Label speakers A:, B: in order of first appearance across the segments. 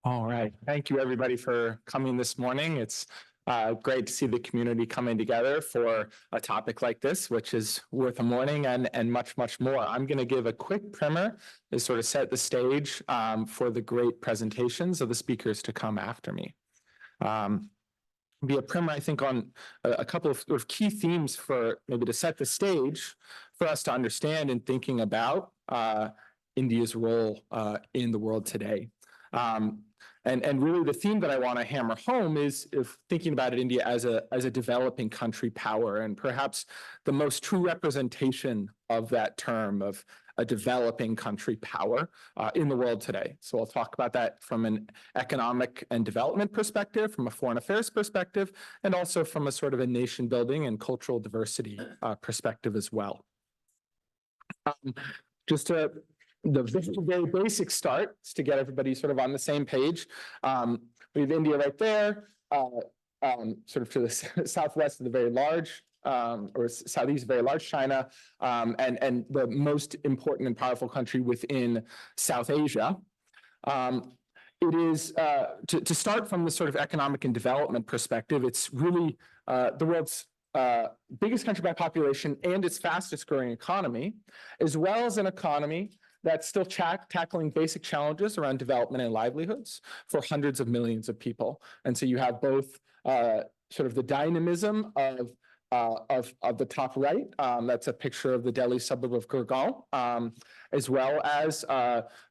A: All right. Thank you, everybody, for coming this morning. It's great to see the community coming together for a topic like this, which is worth a morning and much, much more. I'm going to give a quick primer to sort of set the stage for the great presentations of the speakers to come after me. Be a primer, I think, on a couple of sort of key themes for maybe to set the stage for us to understand in thinking about India's role in the world today. And really the theme that I want to hammer home is if thinking about it, India as a developing country power, and perhaps the most true representation of that term of a developing country power in the world today. So I'll talk about that from an economic and development perspective, from a foreign affairs perspective, and also from a sort of a nation building and cultural diversity perspective as well. Just to the very basic start is to get everybody sort of on the same page. We have India right there, sort of to the southwest of the very large, or southeast, very large China, and the most important and powerful country within South Asia. It is, to start from the sort of economic and development perspective, it's really the world's biggest country by population and its fastest growing economy, as well as an economy that's still tackling basic challenges around development and livelihoods for hundreds of millions of people. And so you have both sort of the dynamism of the top right. That's a picture of the Delhi suburb of Gurgaon, as well as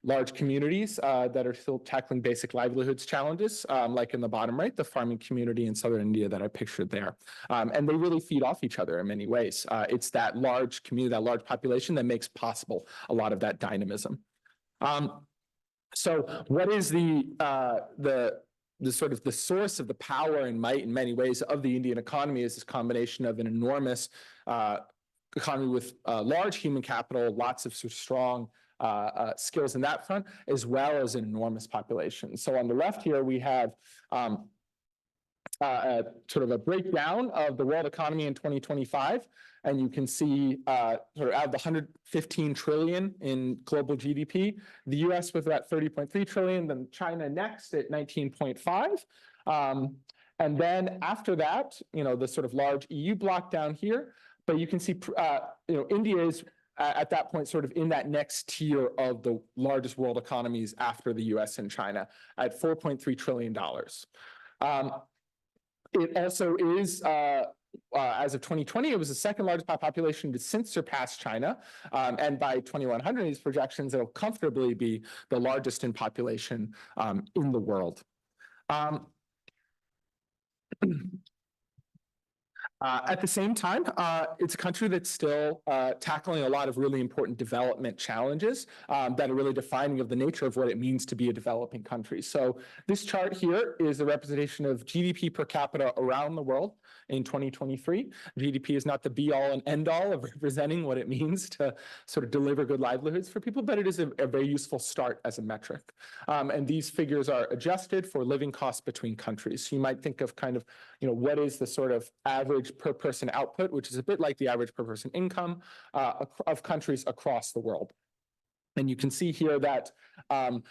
A: large communities that are still tackling basic livelihoods challenges, like in the bottom right, the farming community in southern India that I pictured there. And they really feed off each other in many ways. It's that large community, that large population that makes possible a lot of that dynamism. So what is the sort of the source of the power and might in many ways of the Indian economy is this combination of an enormous economy with large human capital, lots of sort of strong skills in that front, as well as an enormous population. So on the left here, we have sort of a breakdown of the world economy in 2025. And you can see sort of out of the 115 trillion in global GDP, the US with about 30.3 trillion, then China next at 19.5. And then after that, the sort of large EU block down here, but you can see, India is at that point sort of in that next tier of the largest world economies after the US and China at $4.3 trillion. It also is, as of 2020, it was the second largest by population to since surpass China. And by 2100, these projections, it'll comfortably be the largest in population in the world. At the same time, it's a country that's still tackling a lot of really important development challenges that are really defining of the nature of what it means to be a developing country. So this chart here is a representation of GDP per capita around the world in 2023. GDP is not the be-all and end-all of representing what it means to sort of deliver good livelihoods for people, but it is a very useful start as a metric. And these figures are adjusted for living costs between countries. So you might think of kind of, what is the sort of average per person output, which is a bit like the average per person income of countries across the world. And you can see here that, I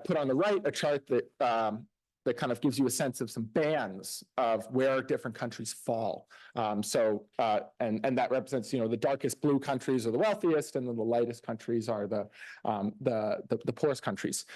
A: put on the right a chart that kind of gives you a sense of some bands of where different countries fall. And that represents, the darkest blue countries are the wealthiest, and then the lightest countries are the poorest countries.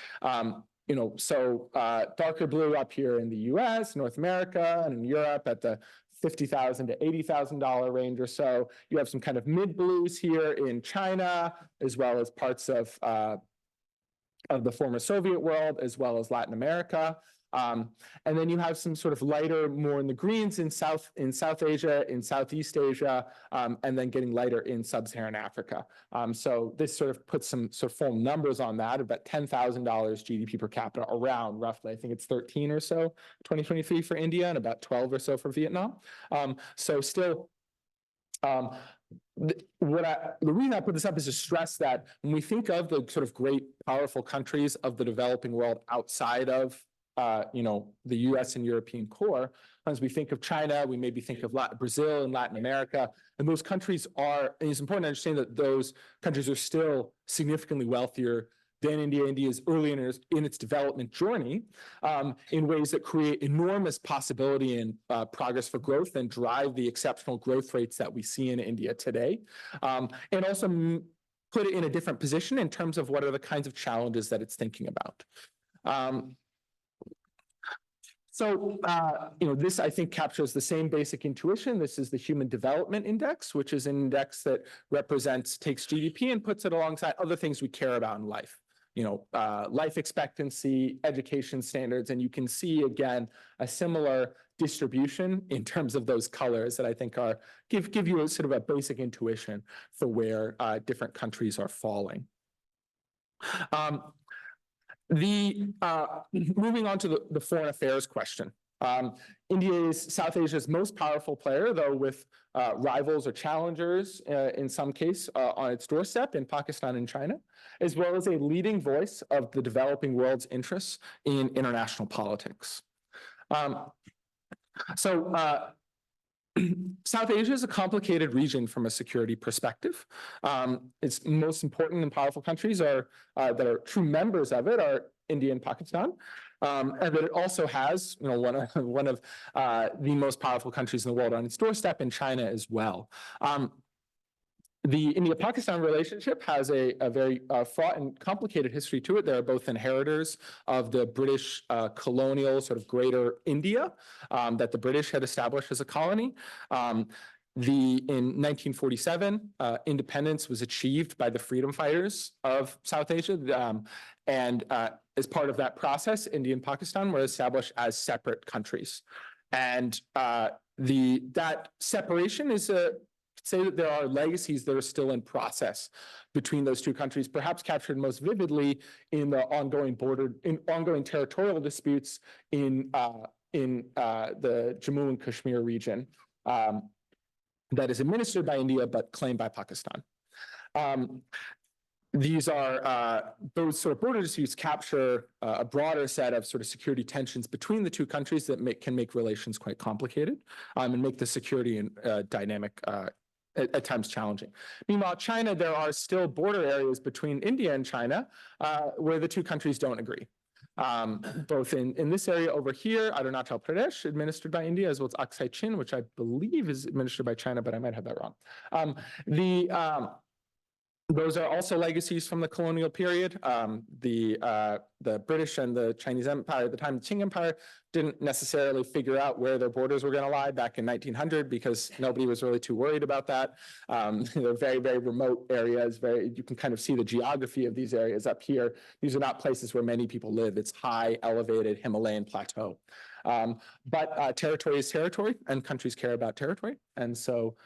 A: Darker blue up here in the US, North America, and in Europe at the $50,000 to $80,000 range or so. You have some kind of mid blues here in China, as well as parts of the former Soviet world, as well as Latin America. And then you have some sort of lighter, more in the greens in South Asia, in Southeast Asia, and then getting lighter in Sub-Saharan Africa. So this sort of puts some sort of full numbers on that, about $10,000 GDP per capita around roughly. I think it's 13 or so, 2023 for India, and about 12 or so for Vietnam. So still, the reason I put this up is to stress that when we think of the sort of great, powerful countries of the developing world outside of the US and European core, as we think of China, we maybe think of Brazil and Latin America, and those countries are, and it's important to understand that those countries are still significantly wealthier than India. India is early in its development journey in ways that create enormous possibility and progress for growth and drive the exceptional growth rates that we see in India today. And also put it in a different position in terms of what are the kinds of challenges that it's thinking about. This, I think, captures the same basic intuition. This is the Human Development Index, which is an index that takes GDP and puts it alongside other things we care about in life. Life expectancy, education standards, and you can see, again, a similar distribution in terms of those colors that I think give you a sort of a basic intuition for where different countries are falling. Moving on to the foreign affairs question. India is South Asia's most powerful player, though with rivals or challengers in some case on its doorstep in Pakistan and China, as well as a leading voice of the developing world's interests in international politics. South Asia is a complicated region from a security perspective. Its most important and powerful countries that are true members of it are India and Pakistan, and that it also has one of the most powerful countries in the world on its doorstep, in China as well. The India-Pakistan relationship has a very fraught and complicated history to it. They are both inheritors of the British colonial sort of Greater India that the British had established as a colony. In 1947, independence was achieved by the freedom fighters of South Asia. And as part of that process, India and Pakistan were established as separate countries. And that separation is say that there are legacies that are still in process between those two countries, perhaps captured most vividly in the ongoing territorial disputes in the Jammu and Kashmir region that is administered by India but claimed by Pakistan. Those sort of border disputes capture a broader set of sort of security tensions between the two countries that can make relations quite complicated and make the security dynamic at times challenging. Meanwhile, China, there are still border areas between India and China where the two countries don't agree. Both in this area over here, Arunachal Pradesh, administered by India, as well as Aksai Chin, which I believe is administered by China, but I might have that wrong. Those are also legacies from the colonial period. The British and the Chinese Empire at the time, the Qing Empire, didn't necessarily figure out where their borders were going to lie back in 1900 because nobody was really too worried about that. They're very, very remote areas. You can kind of see the geography of these areas up here. These are not places where many people live. It's high, elevated Himalayan plateau. But territory is territory, and countries care about territory. And so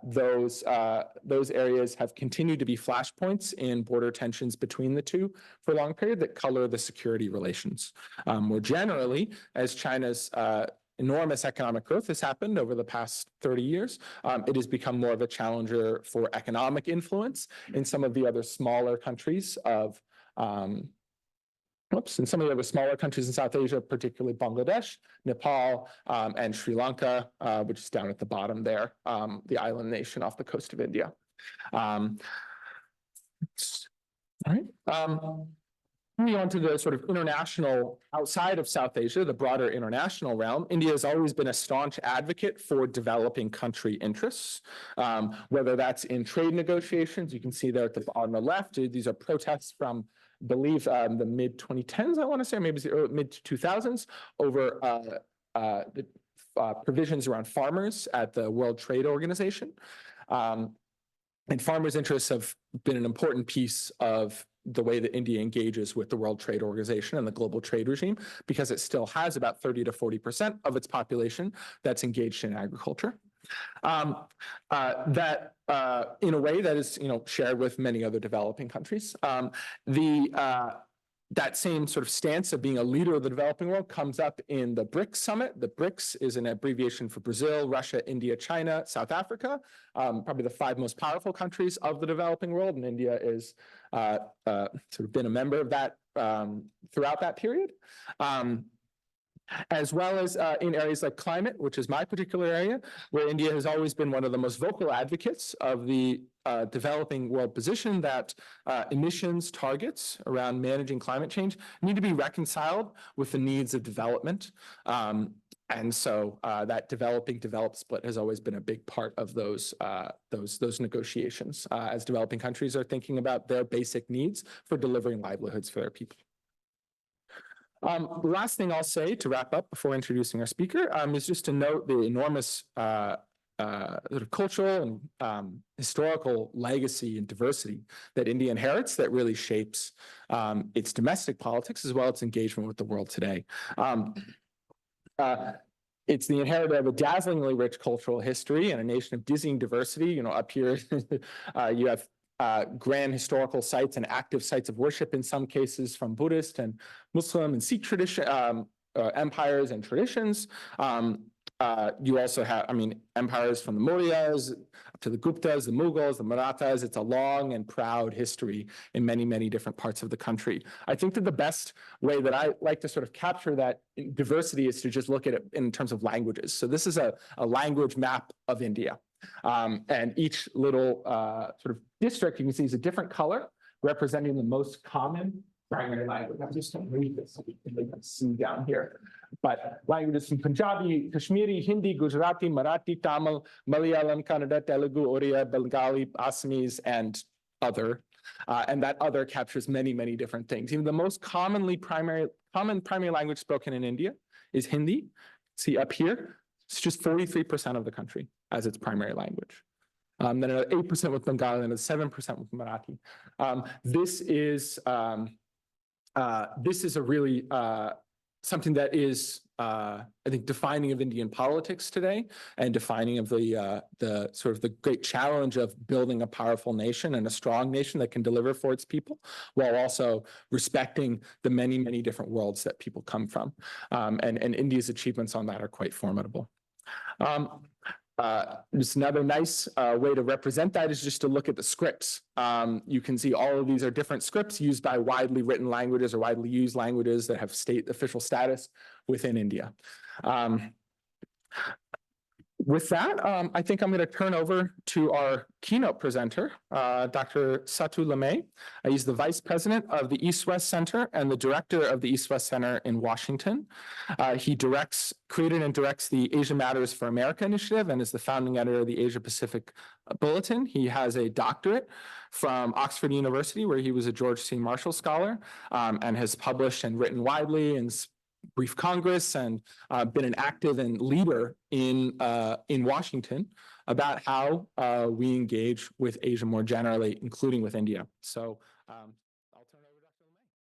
A: those areas have continued to be flashpoints in border tensions between the two for a long period that color the security relations. More generally, as China's enormous economic growth has happened over the past 30 years, it has become more of a challenger for economic influence in some of the other smaller countries of in some of the other smaller countries in South Asia, particularly Bangladesh, Nepal, and Sri Lanka, which is down at the bottom there, the island nation off the coast of India. All right. Moving on to the sort of international, outside of South Asia, the broader international realm, India has always been a staunch advocate for developing country interests, whether that's in trade negotiations. You can see there on the left, these are protests from, I believe, the mid-2010s, I want to say, or maybe the mid-2000s, over the provisions around farmers at the World Trade Organization. And farmers' interests have been an important piece of the way that India engages with the World Trade Organization and the global trade regime, because it still has about 30 to 40% of its population that's engaged in agriculture. That in a way that is shared with many other developing countries. That same sort of stance of being a leader of the developing world comes up in the BRICS summit. The BRICS is an abbreviation for Brazil, Russia, India, China, South Africa, probably the 5 most powerful countries of the developing world, and India is sort of been a member of that throughout that period. as well as in areas like climate, which is my particular area, where India has always been one of the most vocal advocates of the developing world position that emissions targets around managing climate change need to be reconciled with the needs of development. And so that developed split has always been a big part of those negotiations as developing countries are thinking about their basic needs for delivering livelihoods for their people. The last thing I'll say to wrap up before introducing our speaker is just to note the enormous sort of cultural and historical legacy and diversity that India inherits that really shapes its domestic politics as well as its engagement with the world today. It's the inheritor of a dazzlingly rich cultural history and a nation of dizzying diversity. You know, up here you have grand historical sites and active sites of worship in some cases from Buddhist and Muslim and Sikh tradition empires and traditions. You also have, I mean, empires from the Mauryas to the Guptas, the Mughals, the Marathas. It's a long and proud history in many, many different parts of the country. I think that the best way that I like to sort of capture that diversity is to just look at it in terms of languages. So this is a language map of India. And each little sort of district you can see is a different color representing the most common primary language. I'm just going to read this so you can see down here. But languages from Punjabi, Kashmiri, Hindi, Gujarati, Marathi, Tamil, Malayalam, Kannada, Telugu, Oriya, Bengali, Assamese, and other. And that other captures many, many different things. Even the most common primary language spoken in India is Hindi. See up here, it's just 43% of the country as its primary language. Then another 8% with Bengali, and another 7% with Marathi. This is a really something that is, I think, defining of Indian politics today, and defining of the sort of the great challenge of building a powerful nation and a strong nation that can deliver for its people, while also respecting the many, many different worlds that people come from. And India's achievements on that are quite formidable. Just another nice way to represent that is just to look at the scripts. You can see all of these are different scripts used by widely written languages or widely used languages that have state official status within India. With that, I think I'm going to turn over to our keynote presenter, Dr. Satu Lamay. He's the Vice President of the East-West Center and the Director of the East-West Center in Washington. He created and directs the Asia Matters for America initiative and is the founding editor of the Asia Pacific Bulletin. He has a doctorate from Oxford University, where he was a George C. Marshall Scholar, and has published and written widely and briefed Congress and been an active and leader in Washington about how we engage with Asia more generally, including with India. So I'll turn it over to Dr. Lamay.